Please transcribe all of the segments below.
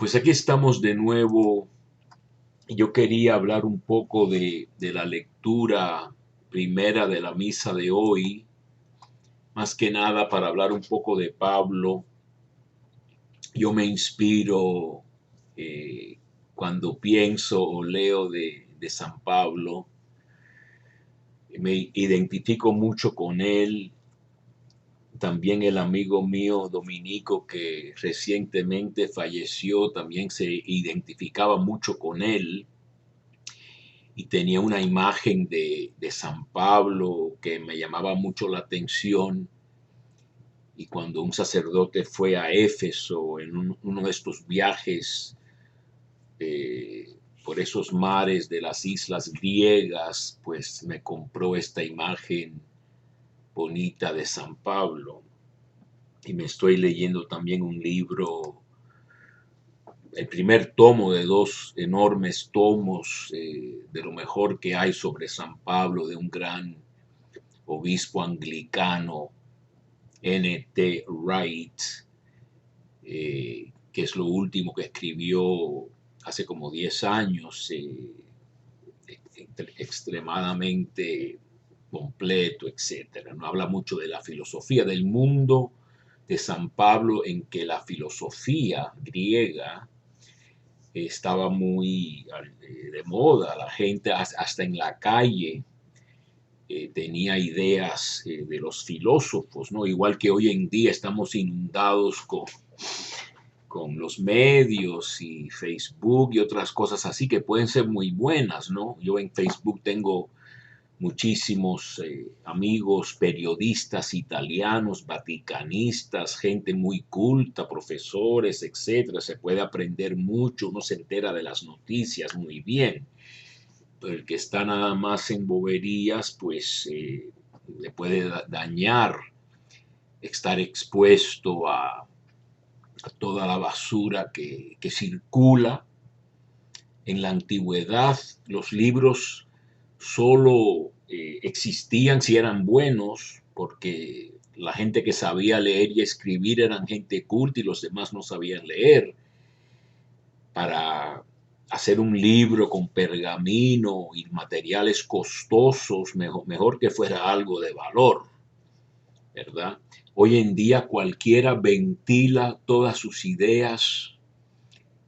Pues aquí estamos de nuevo. Yo quería hablar un poco de la lectura primera de la misa de hoy, más que nada para hablar un poco de Pablo. Yo me inspiro cuando pienso o leo de San Pablo, me identifico mucho con él. También el amigo mío Dominico, que recientemente falleció, también se identificaba mucho con él y tenía una imagen de San Pablo que me llamaba mucho la atención. Y cuando un sacerdote fue a Éfeso en uno de estos viajes por esos mares de las islas griegas, pues me compró esta imagen bonita de San Pablo. Y me estoy leyendo también un libro, el primer tomo de dos enormes tomos de lo mejor que hay sobre San Pablo, de un gran obispo anglicano, N.T. Wright, que es lo último que escribió hace como 10 años, extremadamente completo, etcétera. No habla mucho de la filosofía del mundo de San Pablo, en que la filosofía griega estaba muy de moda. La gente hasta en la calle tenía ideas de los filósofos, ¿no? Igual que hoy en día estamos inundados con los medios y Facebook y otras cosas así que pueden ser muy buenas, ¿no? Yo en Facebook tengo muchísimos amigos periodistas italianos, vaticanistas, gente muy culta, profesores, etcétera. Se puede aprender mucho, uno se entera de las noticias muy bien. Pero el que está nada más en boberías, pues le puede dañar estar expuesto a toda la basura que circula. En la antigüedad, los libros solo existían si eran buenos, porque la gente que sabía leer y escribir eran gente culta y los demás no sabían leer. Para hacer un libro con pergamino y materiales costosos, mejor que fuera algo de valor, ¿verdad? Hoy en día cualquiera ventila todas sus ideas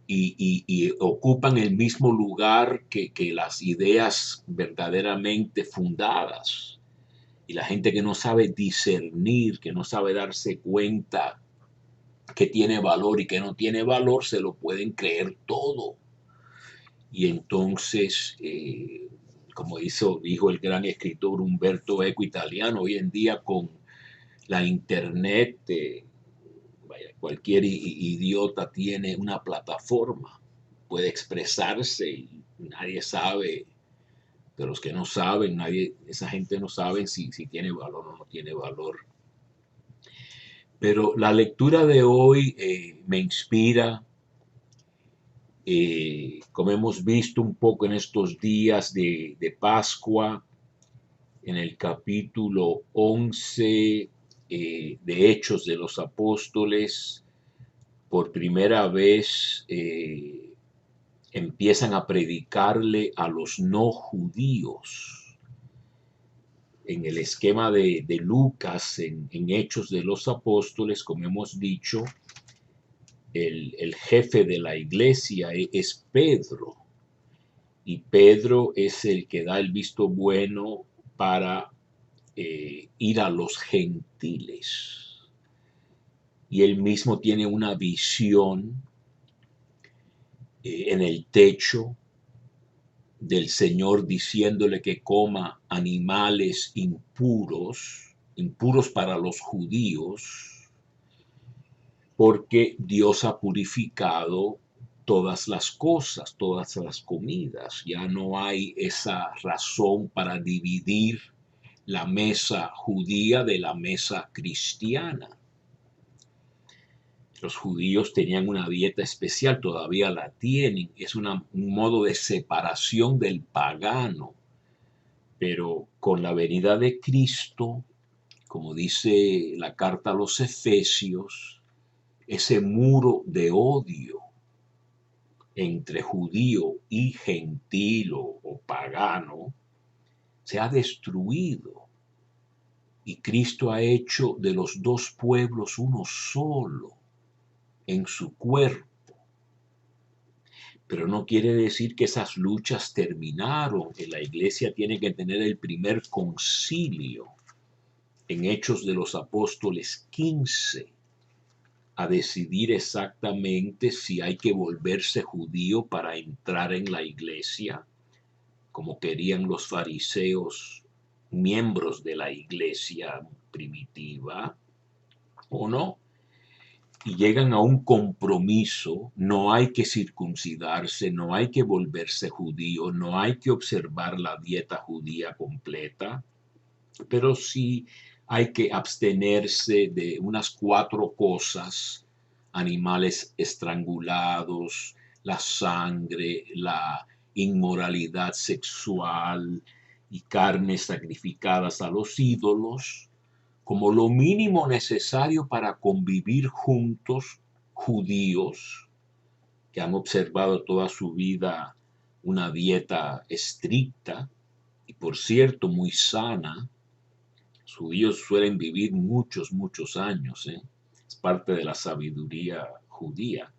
y ocupan el mismo lugar que las ideas verdaderamente fundadas. Y la gente que no sabe discernir, que no sabe darse cuenta que tiene valor y que no tiene valor, se lo pueden creer todo. Y entonces, como dijo el gran escritor Umberto Eco, italiano, hoy en día con la internet, cualquier idiota tiene una plataforma, puede expresarse y nadie sabe, de los que no saben, esa gente no sabe si tiene valor o no tiene valor. Pero la lectura de hoy me inspira, como hemos visto un poco en estos días de Pascua, en el capítulo 11 de Hechos de los Apóstoles. Por primera vez empiezan a predicarle a los no judíos. En el esquema de Lucas, en Hechos de los Apóstoles, como hemos dicho, el jefe de la iglesia es Pedro. Y Pedro es el que da el visto bueno para ir a los gentiles. Y él mismo tiene una visión en el techo del Señor diciéndole que coma animales impuros, impuros para los judíos, porque Dios ha purificado todas las cosas, todas las comidas. Ya no hay esa razón para dividir la mesa judía de la mesa cristiana. Los judíos tenían una dieta especial, todavía la tienen, es un modo de separación del pagano, pero con la venida de Cristo, como dice la carta a los Efesios, ese muro de odio entre judío y gentil o pagano se ha destruido. Y Cristo ha hecho de los dos pueblos uno solo en su cuerpo. Pero no quiere decir que esas luchas terminaron, que la iglesia tiene que tener el primer concilio en Hechos de los Apóstoles 15 a decidir exactamente si hay que volverse judío para entrar en la iglesia, como querían los fariseos, miembros de la iglesia primitiva, o no. Y llegan a un compromiso: no hay que circuncidarse, no hay que volverse judío, no hay que observar la dieta judía completa, pero sí hay que abstenerse de unas 4 cosas: animales estrangulados, la sangre, la inmoralidad sexual y carnes sacrificadas a los ídolos, como lo mínimo necesario para convivir juntos judíos que han observado toda su vida una dieta estricta y, por cierto, muy sana. Los judíos suelen vivir muchos, muchos años, ¿eh? Es parte de la sabiduría judía.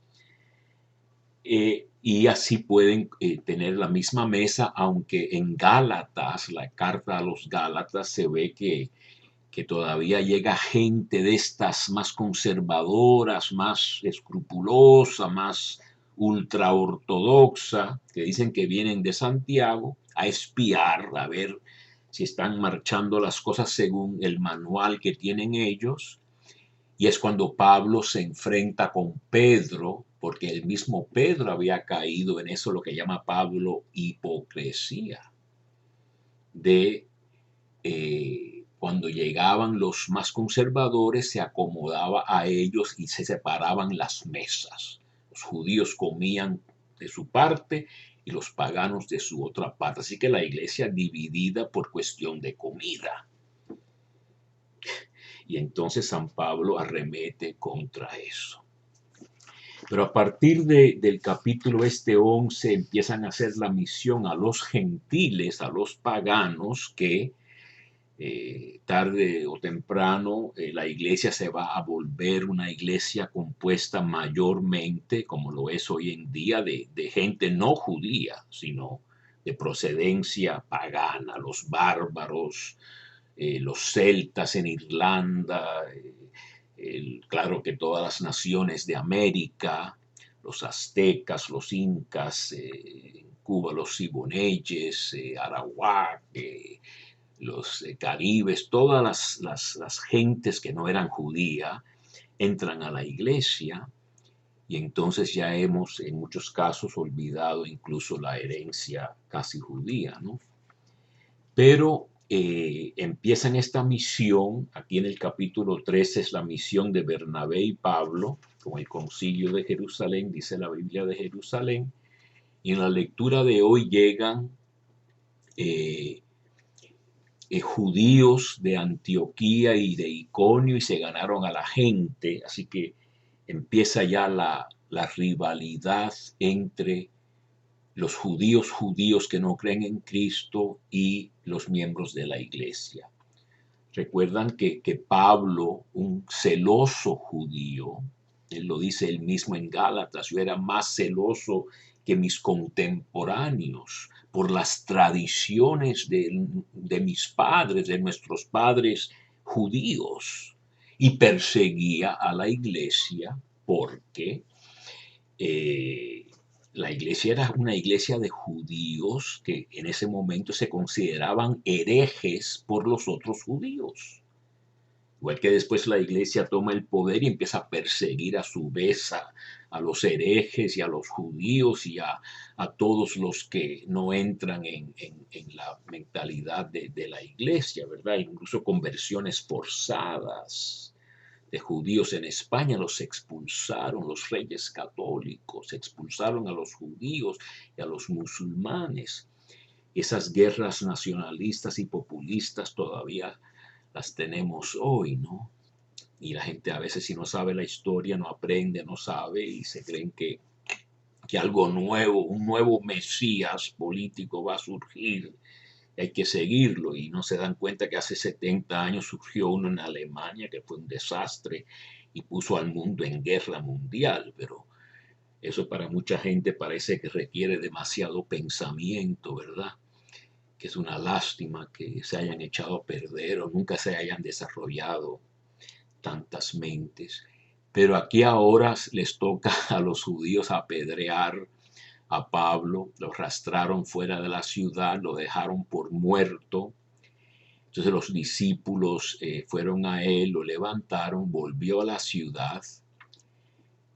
Y así pueden tener la misma mesa, aunque en Gálatas, la carta a los Gálatas, se ve que todavía llega gente de estas más conservadoras, más escrupulosa, más ultraortodoxa, que dicen que vienen de Santiago a espiar, a ver si están marchando las cosas según el manual que tienen ellos. Y es cuando Pablo se enfrenta con Pedro, porque el mismo Pedro había caído en eso, lo que llama Pablo hipocresía, de cuando llegaban los más conservadores, se acomodaba a ellos y se separaban las mesas. Los judíos comían de su parte y los paganos de su otra parte. Así que la iglesia dividida por cuestión de comida. Y entonces San Pablo arremete contra eso. Pero a partir del capítulo 11 empiezan a hacer la misión a los gentiles, a los paganos, que tarde o temprano la iglesia se va a volver una iglesia compuesta mayormente, como lo es hoy en día, de gente no judía, sino de procedencia pagana, los bárbaros, los celtas en Irlanda, claro que todas las naciones de América, los aztecas, los incas, en Cuba los siboneyes, arawak, los caribes, todas las gentes que no eran judías entran a la iglesia, y entonces ya hemos en muchos casos olvidado incluso la herencia casi judía, ¿no? Pero empiezan esta misión. Aquí en el capítulo 13 es la misión de Bernabé y Pablo con el concilio de Jerusalén, dice la Biblia de Jerusalén, y en la lectura de hoy llegan judíos de Antioquía y de Iconio y se ganaron a la gente, así que empieza ya la rivalidad entre los judíos que no creen en Cristo y los miembros de la iglesia. Recuerdan que Pablo, un celoso judío, él lo dice él mismo en Gálatas: yo era más celoso que mis contemporáneos por las tradiciones de mis padres, de nuestros padres judíos, y perseguía a la iglesia porque la iglesia era una iglesia de judíos que en ese momento se consideraban herejes por los otros judíos. Igual que después la iglesia toma el poder y empieza a perseguir a su vez a los herejes y a los judíos y a todos los que no entran en la mentalidad de la iglesia, ¿verdad? Incluso conversiones forzadas de judíos en España. Los expulsaron los reyes católicos, expulsaron a los judíos y a los musulmanes. Esas guerras nacionalistas y populistas todavía las tenemos hoy, ¿no? Y la gente a veces, si no sabe la historia, no aprende, no sabe, y se creen que que algo nuevo, un nuevo Mesías político va a surgir. Hay que seguirlo y no se dan cuenta que hace 70 años surgió uno en Alemania que fue un desastre y puso al mundo en guerra mundial, pero eso para mucha gente parece que requiere demasiado pensamiento, ¿verdad? Que es una lástima que se hayan echado a perder o nunca se hayan desarrollado tantas mentes. Pero aquí ahora les toca a los judíos apedrear a Pablo, lo arrastraron fuera de la ciudad, lo dejaron por muerto. Entonces los discípulos fueron a él, lo levantaron, volvió a la ciudad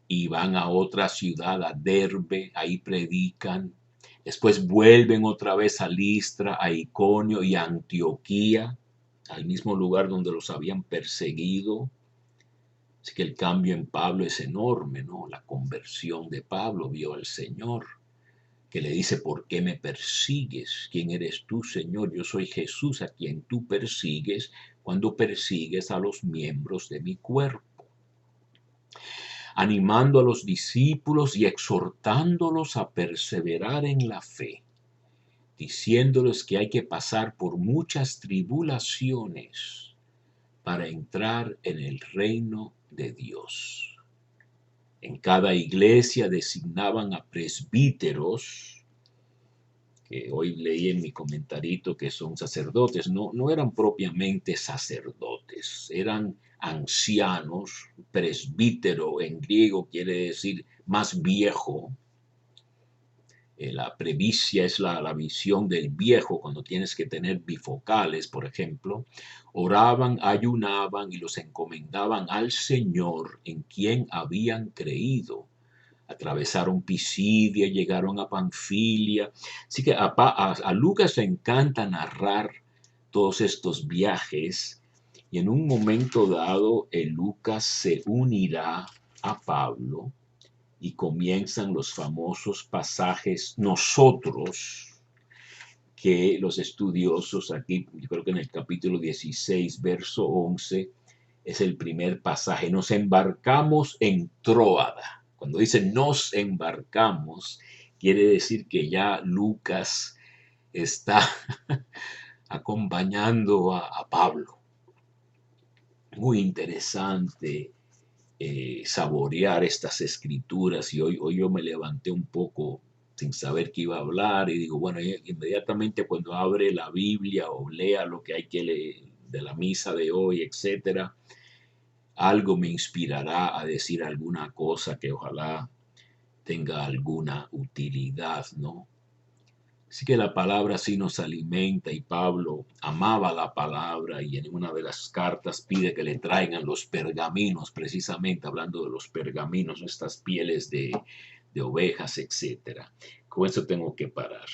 y van a otra ciudad, a Derbe, ahí predican. Después vuelven otra vez a Listra, a Iconio y a Antioquía, al mismo lugar donde los habían perseguido. Así que el cambio en Pablo es enorme, ¿no? La conversión de Pablo, vio al Señor, que le dice: ¿por qué me persigues? ¿Quién eres tú, Señor? Yo soy Jesús a quien tú persigues cuando persigues a los miembros de mi cuerpo. Animando a los discípulos y exhortándolos a perseverar en la fe, diciéndoles que hay que pasar por muchas tribulaciones para entrar en el reino de Dios. En cada iglesia designaban a presbíteros, que hoy leí en mi comentarito que son sacerdotes. No eran propiamente sacerdotes, eran ancianos. Presbítero en griego quiere decir más viejo. La previcia es la visión del viejo, cuando tienes que tener bifocales, por ejemplo. Oraban, ayunaban y los encomendaban al Señor en quien habían creído. Atravesaron Pisidia, llegaron a Panfilia. Así que a Lucas le encanta narrar todos estos viajes y en un momento dado Lucas se unirá a Pablo y comienzan los famosos pasajes nosotros, que los estudiosos aquí, yo creo que en el capítulo 16, verso 11, es el primer pasaje. Nos embarcamos en Tróada. Cuando dice nos embarcamos, quiere decir que ya Lucas está acompañando a Pablo. Muy interesante saborear estas escrituras, y hoy yo me levanté un poco sin saber qué iba a hablar y digo, bueno, inmediatamente cuando abre la Biblia o lea lo que hay que leer de la misa de hoy, etcétera, algo me inspirará a decir alguna cosa que ojalá tenga alguna utilidad, ¿no? Así que la palabra sí nos alimenta y Pablo amaba la palabra y en una de las cartas pide que le traigan los pergaminos, precisamente hablando de los pergaminos, estas pieles de ovejas, etcétera. Con eso tengo que parar.